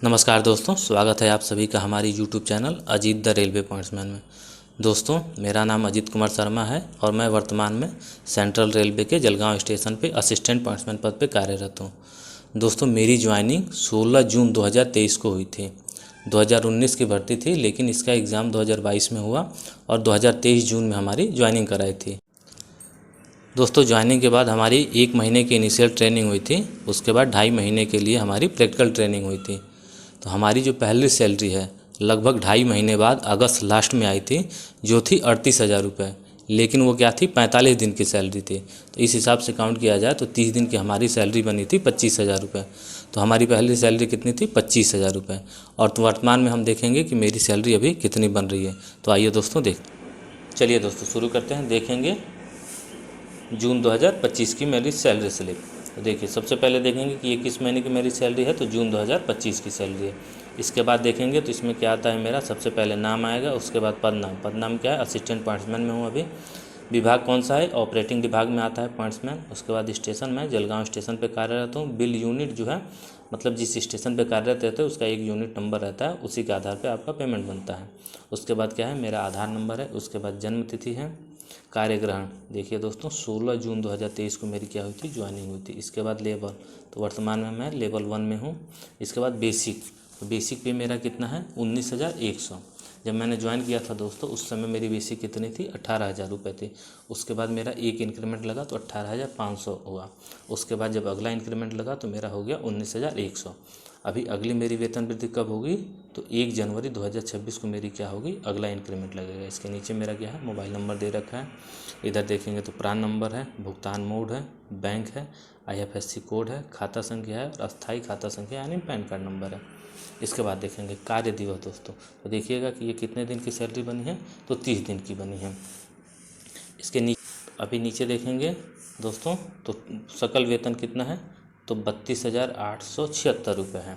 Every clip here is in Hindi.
नमस्कार दोस्तों, स्वागत है आप सभी का हमारी YouTube channel Ajit the railway pointsman में। दोस्तों, मेरा नाम अजीत कुमार शर्मा है और मैं वर्तमान में सेंट्रल रेलवे के जलगांव स्टेशन पे असिस्टेंट पॉइंट्समैन पद पे कार्यरत हूँ। दोस्तों, मेरी ज्वाइनिंग 16 जून 2023 को हुई थी। 2019 की भर्ती थी, लेकिन इसका एग्ज़ाम 2022 में हुआ और 2023 जून में हमारी ज्वाइनिंग कराई थी। दोस्तों, ज्वाइनिंग के बाद हमारी 1 महीने की इनिशियल ट्रेनिंग हुई थी। उसके बाद 2.5 महीने के लिए हमारी प्रैक्टिकल ट्रेनिंग हुई थी। तो हमारी जो पहली सैलरी है लगभग 2.5 महीने बाद अगस्त लास्ट में आई थी, जो थी 38,000 रुपये। लेकिन वो क्या थी, 45 दिन की सैलरी थी। तो इस हिसाब से काउंट किया जाए तो 30 दिन की हमारी सैलरी बनी थी 25,000 रुपये। तो हमारी पहली सैलरी कितनी थी, 25,000 रुपये। और तो वर्तमान में हम देखेंगे कि मेरी सैलरी अभी कितनी बन रही है। तो आइए दोस्तों चलिए दोस्तों शुरू करते हैं। देखेंगे जून 2025 की मेरी सैलरी स्लिप। तो देखिए, सबसे पहले देखेंगे कि ये किस महीने की मेरी सैलरी है, तो जून 2025 की सैलरी है। इसके बाद देखेंगे तो इसमें क्या आता है मेरा, सबसे पहले नाम आएगा, उसके बाद पद नाम क्या है, असिस्टेंट पॉइंट्समैन में हूँ अभी। विभाग कौन सा है, ऑपरेटिंग विभाग में आता है पॉइंट्समैन। उसके बाद स्टेशन में जलगांव स्टेशन पे कार्यरत हूँ। बिल यूनिट जो है, मतलब जिस स्टेशन पे कार्यरत रहते हैं उसका एक यूनिट नंबर रहता है, उसी के आधार पर आपका पेमेंट बनता है। उसके बाद क्या है, मेरा आधार नंबर है। उसके बाद जन्म तिथि है। कार्यग्रहण देखिए दोस्तों, 16 जून 2023 को मेरी क्या हुई थी, ज्वाइनिंग हुई थी। इसके बाद लेवल, तो वर्तमान में मैं लेवल 1 में हूँ। इसके बाद बेसिक, तो बेसिक पे मेरा कितना है, 19,100। जब मैंने ज्वाइन किया था दोस्तों, उस समय मेरी बेसिक कितनी थी, 18,000 रुपये थी। उसके बाद मेरा एक इंक्रीमेंट लगा तो 18,500 हुआ। उसके बाद जब अगला इंक्रीमेंट लगा तो मेरा हो गया 19,100। अभी अगली मेरी वेतन वृद्धि कब होगी, तो 1 जनवरी 2026 को मेरी क्या होगी, अगला इंक्रीमेंट लगेगा। इसके नीचे मेरा क्या है, मोबाइल नंबर दे रखा है। इधर देखेंगे तो प्रान नंबर है, भुगतान मोड है, बैंक है, IFSC कोड है, खाता संख्या है और अस्थायी खाता संख्या यानी पैन कार्ड नंबर है। इसके बाद देखेंगे कार्य दिवस दोस्तों। तो देखिएगा कि ये कितने दिन की सैलरी बनी है, तो 30 दिन की बनी है। इसके अभी नीचे देखेंगे दोस्तों, तो सकल वेतन कितना है, तो 32,876 रुपये है।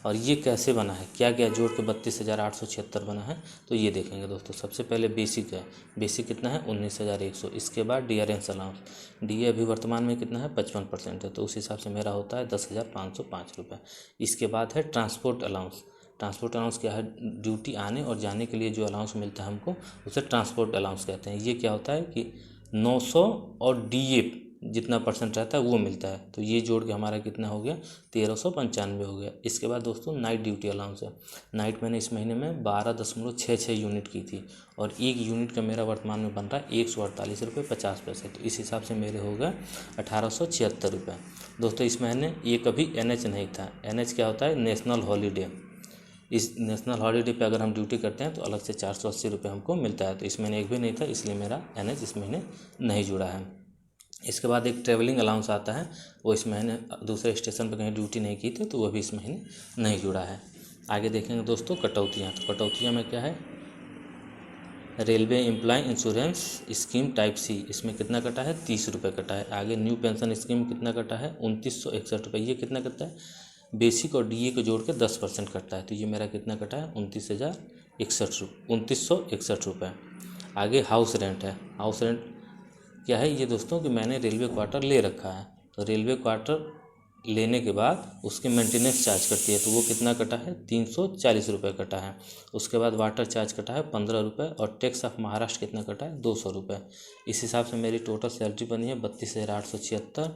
और ये कैसे बना है, क्या क्या जोड़ के 32,876 बना है, तो ये देखेंगे दोस्तों। सबसे पहले बेसिक है, बेसिक कितना है, 19,100। इसके बाद डियरेंस अलाउंस, DA अभी वर्तमान में कितना है, 55% है, तो उस हिसाब से मेरा होता है 10,505 रुपये। इसके बाद है ट्रांसपोर्ट अलाउंस। ट्रांसपोर्ट अलाउंस क्या है, ड्यूटी आने और जाने के लिए जो अलाउंस मिलता है हमको, उसे ट्रांसपोर्ट अलाउंस कहते हैं। ये क्या होता है कि 900 और DA जितना परसेंट रहता है वो मिलता है। तो ये जोड़ के हमारा कितना हो गया, 1395 हो गया। इसके बाद दोस्तों नाइट ड्यूटी अलाउंस है। नाइट मैंने इस महीने में 12.66 यूनिट की थी और एक यूनिट का मेरा वर्तमान में बन रहा है 148 रुपये 50 पैसे। तो इस हिसाब से मेरे हो गए 1876 रुपये। दोस्तों, इस महीने ये कभी NH नहीं था। NH क्या होता है, नेशनल हॉलीडे। इस नेशनल हॉलीडे पे अगर हम ड्यूटी करते हैं तो अलग से 480 रुपये हमको मिलता है। तो इस महीने एक भी नहीं था, इसलिए मेरा NH इस महीने नहीं जुड़ा है। इसके बाद एक ट्रैवलिंग अलाउंस आता है, वो इस महीने दूसरे स्टेशन पर कहीं ड्यूटी नहीं की थी, तो वो भी इस महीने नहीं जुड़ा है। आगे देखेंगे दोस्तों कटौतियाँ। तो कटौतियाँ में क्या है, railway employ insurance scheme type C, इसमें कितना कटा है, 30 रुपये कटा है। आगे न्यू पेंशन स्कीम कितना कटा है, 2961 रुपये। ये कितना कटता है, बेसिक और DA को जोड़ के 10% कटता है। तो ये मेरा कितना कटा है, 2961 रुपये। आगे हाउस रेंट है। हाउस रेंट क्या है ये दोस्तों, कि मैंने रेलवे क्वार्टर ले रखा है, तो रेलवे क्वार्टर लेने के बाद उसकी मेंटेनेंस चार्ज कटती है, तो वो कितना कटा है, 340 रुपये कटा है। उसके बाद वाटर चार्ज कटा है 15 रुपये और टैक्स ऑफ महाराष्ट्र कितना कटा है, 200 रुपये। इस हिसाब से मेरी टोटल सैलरी बनी है 32,876।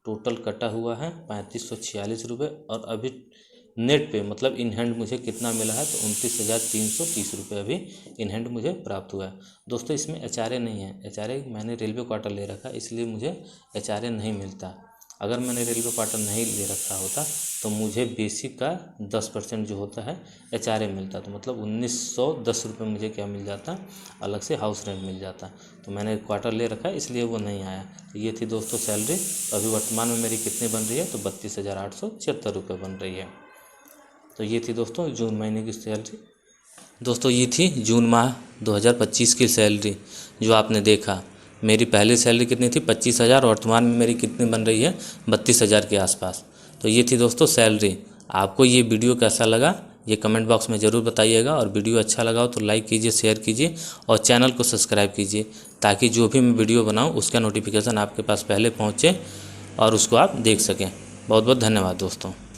टोटल कटा हुआ है 3546 रुपये और अभी नेट पे मतलब इन हैंड मुझे कितना मिला है, तो 29,330 रुपये अभी इन हैंड मुझे प्राप्त हुआ है। दोस्तों, इसमें HRA नहीं है। HRA मैंने रेलवे क्वार्टर ले रखा है, इसलिए मुझे HRA नहीं मिलता। अगर मैंने रेलवे क्वार्टर नहीं ले रखा होता तो मुझे बेसिक का 10% जो होता है HRA मिलता, तो मतलब 1910 रुपये मुझे क्या मिल जाता, अलग से हाउस रेंट मिल जाता। तो मैंने क्वार्टर ले रखा है, इसलिए वो नहीं आया। तो ये थी दोस्तों सैलरी। अभी वर्तमान में मेरी कितनी बन रही है, तो 32,876 रुपये बन रही है। तो ये थी दोस्तों जून महीने की सैलरी। दोस्तों, ये थी जून माह 2025 की सैलरी जो आपने देखा। मेरी पहली सैलरी कितनी थी, 25,000। वर्तमान में मेरी कितनी बन रही है, 32,000 के आसपास। तो ये थी दोस्तों सैलरी। आपको ये वीडियो कैसा लगा, ये कमेंट बॉक्स में ज़रूर बताइएगा। और वीडियो अच्छा लगा हो तो लाइक कीजिए, शेयर कीजिए और चैनल को सब्सक्राइब कीजिए, ताकि जो भी मैं वीडियो बनाऊँ उसका नोटिफिकेशन आपके पास पहले पहुँचे और उसको आप देख सकें। बहुत बहुत धन्यवाद दोस्तों।